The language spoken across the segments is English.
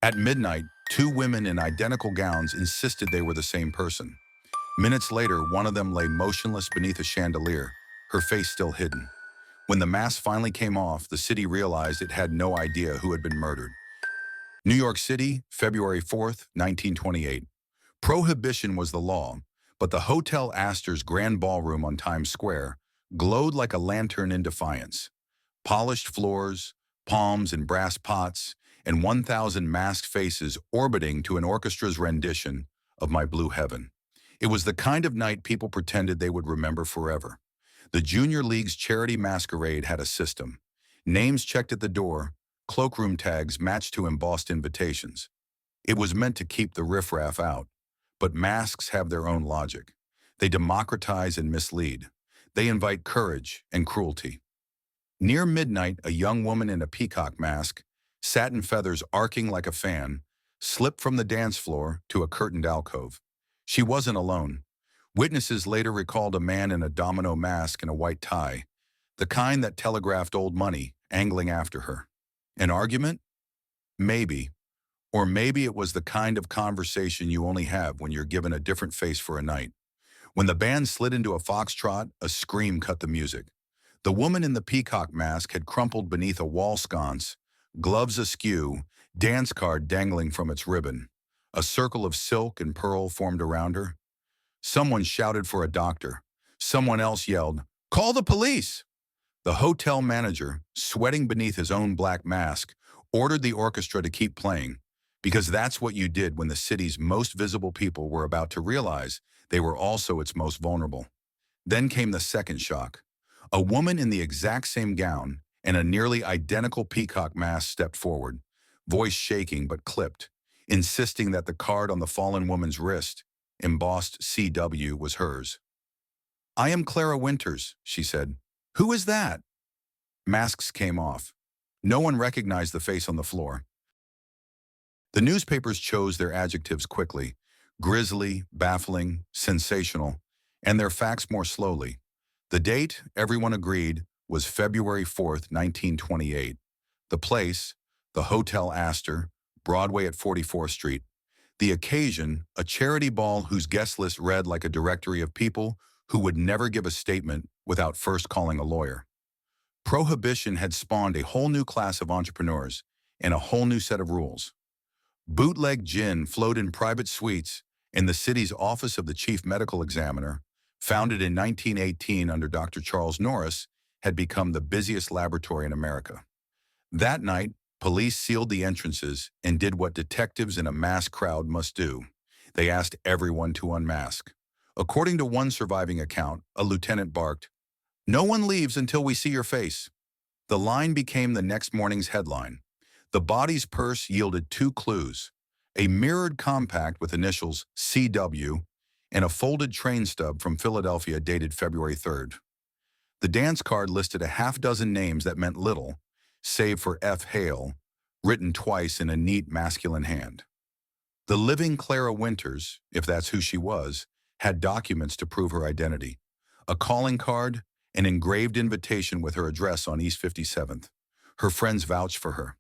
At midnight, two women in identical gowns insisted they were the same person. Minutes later, one of them lay motionless beneath a chandelier, her face still hidden. When the mask finally came off, the city realized it had no idea who had been murdered. New York City, February 4th, 1928. Prohibition was the law, but the Hotel Astor's grand ballroom on Times Square glowed like a lantern in defiance. Polished floors, palms and brass pots, and 1,000 masked faces orbiting to an orchestra's rendition of My Blue Heaven. It was the kind of night people pretended they would remember forever. The Junior League's charity masquerade had a system. Names checked at the door, cloakroom tags matched to embossed invitations. It was meant to keep the riffraff out. But masks have their own logic. They democratize and mislead. They invite courage and cruelty. Near midnight, a young woman in a peacock mask, satin feathers arcing like a fan, slipped from the dance floor to a curtained alcove. She wasn't alone. Witnesses later recalled a man in a domino mask and a white tie, the kind that telegraphed old money, angling after her. An argument? Maybe. Or maybe it was the kind of conversation you only have when you're given a different face for a night. When the band slid into a foxtrot, a scream cut the music. The woman in the peacock mask had crumpled beneath a wall sconce, gloves askew, dance card dangling from its ribbon. A circle of silk and pearl formed around her. Someone shouted for a doctor. Someone else yelled, "Call the police!" The hotel manager, sweating beneath his own black mask, ordered the orchestra to keep playing, because that's what you did when the city's most visible people were about to realize they were also its most vulnerable. Then came the second shock. A woman in the exact same gown and a nearly identical peacock mask stepped forward, voice shaking but clipped, insisting that the card on the fallen woman's wrist, embossed CW, was hers. "I am Clara Winters," she said. "Who is that?" Masks came off. No one recognized the face on the floor. The newspapers chose their adjectives quickly: grisly, baffling, sensational, and their facts more slowly. The date, everyone agreed, was February 4th, 1928. The place, the Hotel Astor, Broadway at 44th Street. The occasion, a charity ball whose guest list read like a directory of people who would never give a statement without first calling a lawyer. Prohibition had spawned a whole new class of entrepreneurs and a whole new set of rules. Bootleg gin flowed in private suites in the city's office of the chief medical examiner, founded in 1918 under Dr. Charles Norris, had become the busiest laboratory in America. That night, police sealed the entrances and did what detectives in a mass crowd must do. They asked everyone to unmask. According to one surviving account, a lieutenant barked, "No one leaves until we see your face." The line became the next morning's headline. The body's purse yielded two clues: a mirrored compact with initials CW and a folded train stub from Philadelphia dated February 3rd. The dance card listed a half-dozen names that meant little, save for F. Hale, written twice in a neat masculine hand. The living Clara Winters, if that's who she was, had documents to prove her identity: a calling card, an engraved invitation with her address on East 57th. Her friends vouched for her.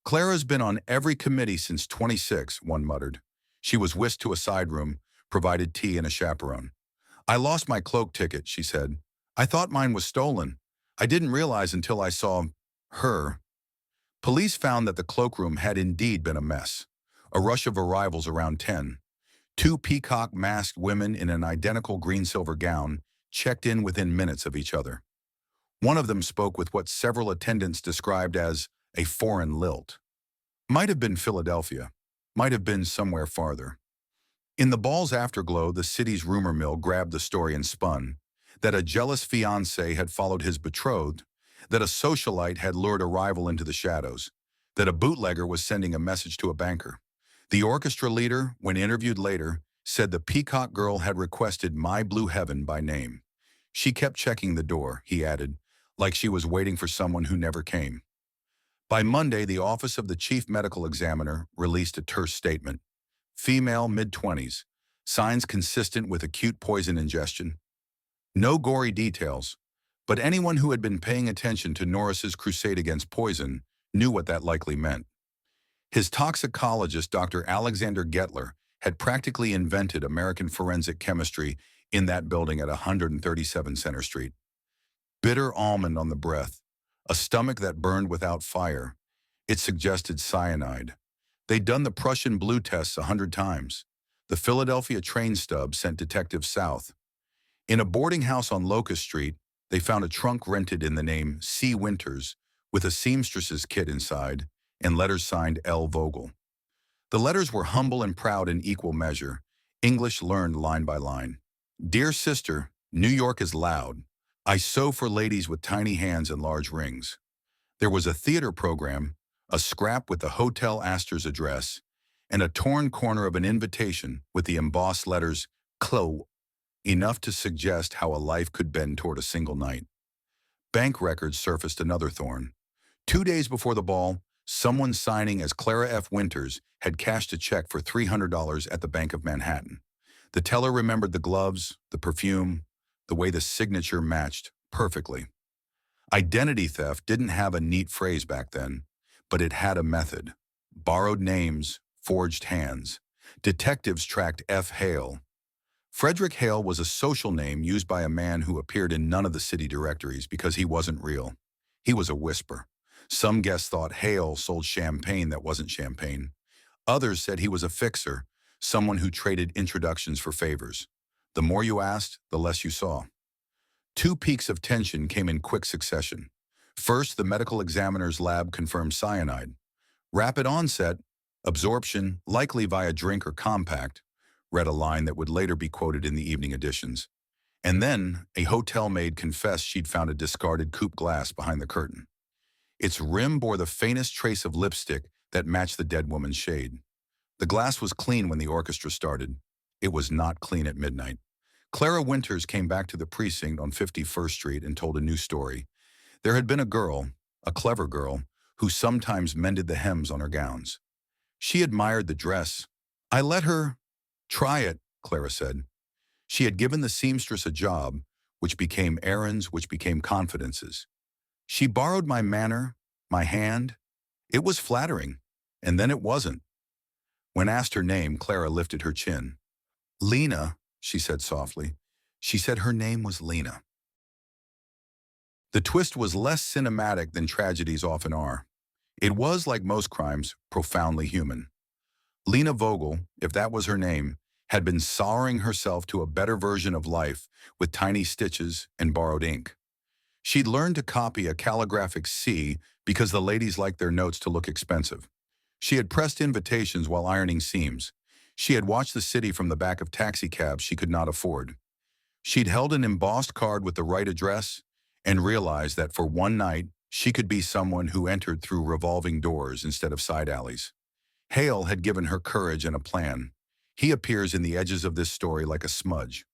"Clara's been on every committee since 26, one muttered. She was whisked to a side room, provided tea and a chaperone. "I lost my cloak ticket," she said. "I thought mine was stolen. I didn't realize until I saw her." Police found that the cloakroom had indeed been a mess. A rush of arrivals around 10. Two peacock-masked women in an identical green-silver gown checked in within minutes of each other. One of them spoke with what several attendants described as a foreign lilt. Might have been Philadelphia. Might have been somewhere farther. In the ball's afterglow, the city's rumor mill grabbed the story and spun. That a jealous fiancé had followed his betrothed. That a socialite had lured a rival into the shadows. That a bootlegger was sending a message to a banker. The orchestra leader, when interviewed later, said the Peacock Girl had requested My Blue Heaven by name. She kept checking the door, he added, like she was waiting for someone who never came. By Monday, the Office of the Chief Medical Examiner released a terse statement. Female, mid-20s, signs consistent with acute poison ingestion. No gory details, but anyone who had been paying attention to Norris's crusade against poison knew what that likely meant. His toxicologist, Dr. Alexander Gettler, had practically invented American forensic chemistry in that building at 137 Center Street. Bitter almond on the breath, a stomach that burned without fire. It suggested cyanide. They'd done the Prussian blue tests 100 times. The Philadelphia train stub sent detectives south. In a boarding house on Locust Street, they found a trunk rented in the name C. Winters with a seamstress's kit inside and letters signed L. Vogel. The letters were humble and proud in equal measure, English learned line by line. Dear sister, New York is loud. I sew for ladies with tiny hands and large rings. There was a theater program, a scrap with the Hotel Astor's address, and a torn corner of an invitation with the embossed letters Clo, enough to suggest how a life could bend toward a single night. Bank records surfaced another thorn. 2 days before the ball, someone signing as Clara F. Winters had cashed a check for $300 at the Bank of Manhattan. The teller remembered the gloves, the perfume, the way the signature matched perfectly. Identity theft didn't have a neat phrase back then, but it had a method. Borrowed names, forged hands. Detectives tracked F. Hale. Frederick Hale was a social name used by a man who appeared in none of the city directories because he wasn't real. He was a whisper. Some guests thought Hale sold champagne that wasn't champagne. Others said he was a fixer, someone who traded introductions for favors. The more you asked, the less you saw. Two peaks of tension came in quick succession. First, the medical examiner's lab confirmed cyanide. Rapid onset, absorption, likely via drink or compact, read a line that would later be quoted in the evening editions. And then, a hotel maid confessed she'd found a discarded coupe glass behind the curtain. Its rim bore the faintest trace of lipstick that matched the dead woman's shade. The glass was clean when the orchestra started. It was not clean at midnight. Clara Winters came back to the precinct on 51st Street and told a new story. There had been a girl, a clever girl, who sometimes mended the hems on her gowns. She admired the dress. I let her try it, Clara said. She had given the seamstress a job, which became errands, which became confidences. She borrowed my manner, my hand. It was flattering, and then it wasn't. When asked her name, Clara lifted her chin. Lena, she said softly. She said her name was Lena. The twist was less cinematic than tragedies often are. It was, like most crimes, profoundly human. Lena Vogel, if that was her name, had been souring herself to a better version of life with tiny stitches and borrowed ink. She'd learned to copy a calligraphic C because the ladies liked their notes to look expensive. She had pressed invitations while ironing seams. She had watched the city from the back of taxicabs she could not afford. She'd held an embossed card with the right address and realized that for one night, she could be someone who entered through revolving doors instead of side alleys. Hale had given her courage and a plan. He appears in the edges of this story like a smudge.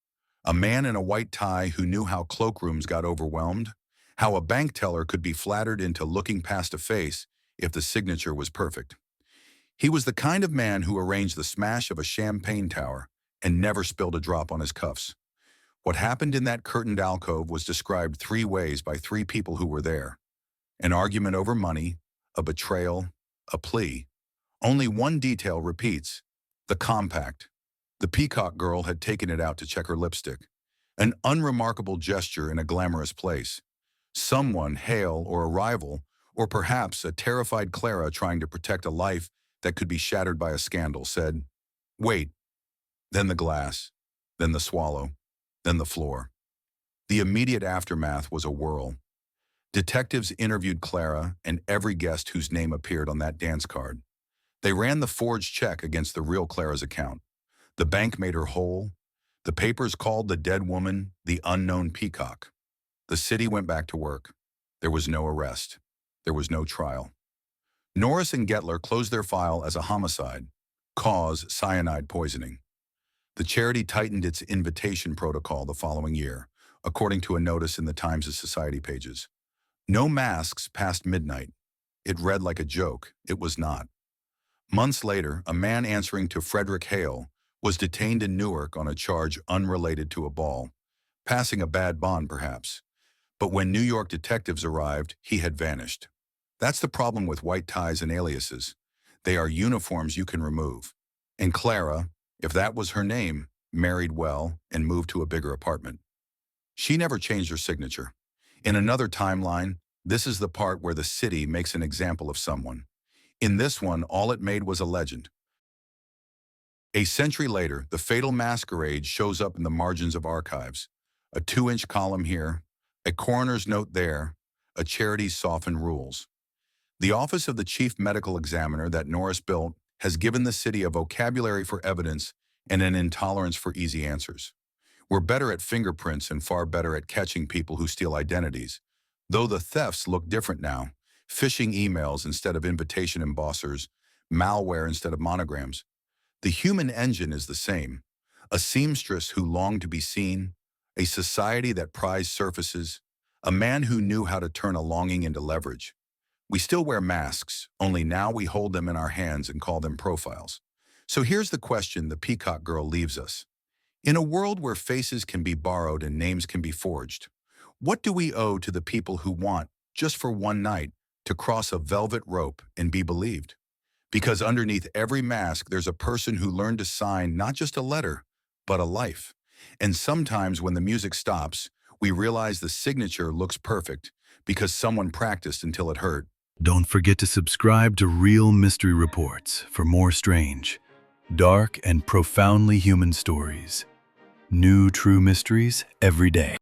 A man in a white tie who knew how cloakrooms got overwhelmed, how a bank teller could be flattered into looking past a face if the signature was perfect. He was the kind of man who arranged the smash of a champagne tower and never spilled a drop on his cuffs. What happened in that curtained alcove was described 3 ways by 3 people who were there. An argument over money, a betrayal, a plea. Only one detail repeats: the compact. The peacock girl had taken it out to check her lipstick. An unremarkable gesture in a glamorous place. Someone, Hale or a rival, or perhaps a terrified Clara trying to protect a life that could be shattered by a scandal, said, "Wait." Then the glass, then the swallow, then the floor. The immediate aftermath was a whirl. Detectives interviewed Clara and every guest whose name appeared on that dance card. They ran the forged check against the real Clara's account. The bank made her whole. The papers called the dead woman the unknown peacock. The city went back to work. There was no arrest. There was no trial. Norris and Gettler closed their file as a homicide. Cause: cyanide poisoning. The charity tightened its invitation protocol the following year, according to a notice in the Times' Society pages. No masks past midnight. It read like a joke. It was not. Months later, a man answering to Frederick Hale was detained in Newark on a charge unrelated to a ball, passing a bad bond perhaps. But when New York detectives arrived, he had vanished. That's the problem with white ties and aliases. They are uniforms you can remove. And Clara, if that was her name, married well and moved to a bigger apartment. She never changed her signature. In another timeline, this is the part where the city makes an example of someone. In this one, all it made was a legend. A century later, the fatal masquerade shows up in the margins of archives. A 2-inch column here, a coroner's note there, a charity's softened rules. The Office of the Chief Medical Examiner that Norris built has given the city a vocabulary for evidence and an intolerance for easy answers. We're better at fingerprints and far better at catching people who steal identities. Though the thefts look different now, phishing emails instead of invitation embossers, malware instead of monograms. The human engine is the same. A seamstress who longed to be seen, a society that prized surfaces, a man who knew how to turn a longing into leverage. We still wear masks, only now we hold them in our hands and call them profiles. So here's the question the Peacock Girl leaves us. In a world where faces can be borrowed and names can be forged, what do we owe to the people who want, just for one night, to cross a velvet rope and be believed? Because underneath every mask, there's a person who learned to sign not just a letter, but a life. And sometimes when the music stops, we realize the signature looks perfect because someone practiced until it hurt. Don't forget to subscribe to Real Mystery Reports for more strange, dark, and profoundly human stories. New true mysteries every day.